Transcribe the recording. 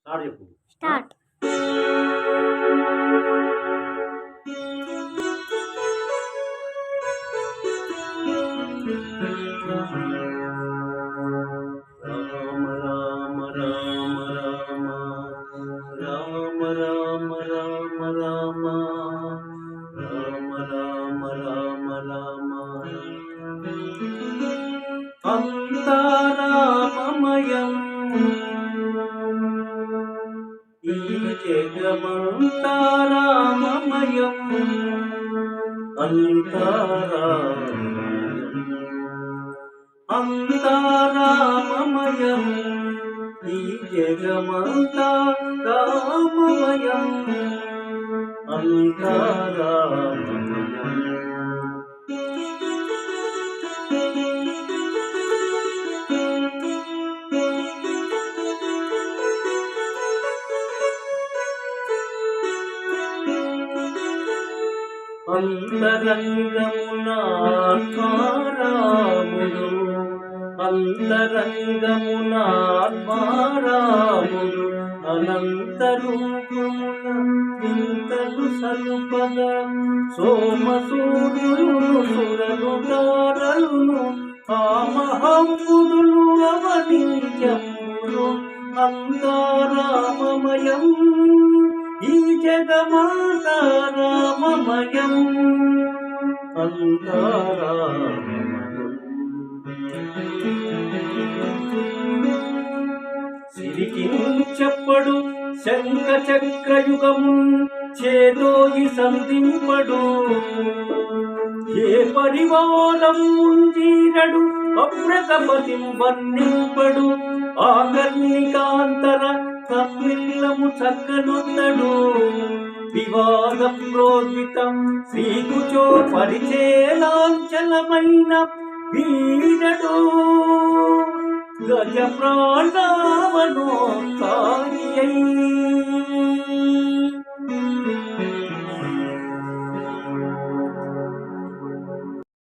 Start చెప్పు. Start. Rama Rama Rama Rama Rama Rama Rama Rama Rama Rama Rama అంతా రామమయం ఈ జగమంతా రామమయం అంతా రామమయం ఈ జగమంతా రామమయం అంతా రామమయం. అంతరంగమున ఆత్మారాముడు అంతరంగమున ఆత్మారాముడు అనంత రూపమున వింతలు సల్పద సోమసూర్యులు సురలు తారలును ఆ మహంబుదులు అవనించములు అంతా రామమయం ఈ జగమాత రామమయం అంతా రామమయం. సిరికి చెప్పడు శంఖ చక్రయుగము చేదోయి సంధింపడు ఏ పరివారం ఉంజీరడు అప్రకపతిం వర్ణింపడు ఆకర్ణికాంతర కపిల్లము చక్కనొత్తడు వివాద ప్రోద్వితం శ్రీకుచో పరిచేలాంచలమైన వీరడు గజ ప్రాణవనో సాయి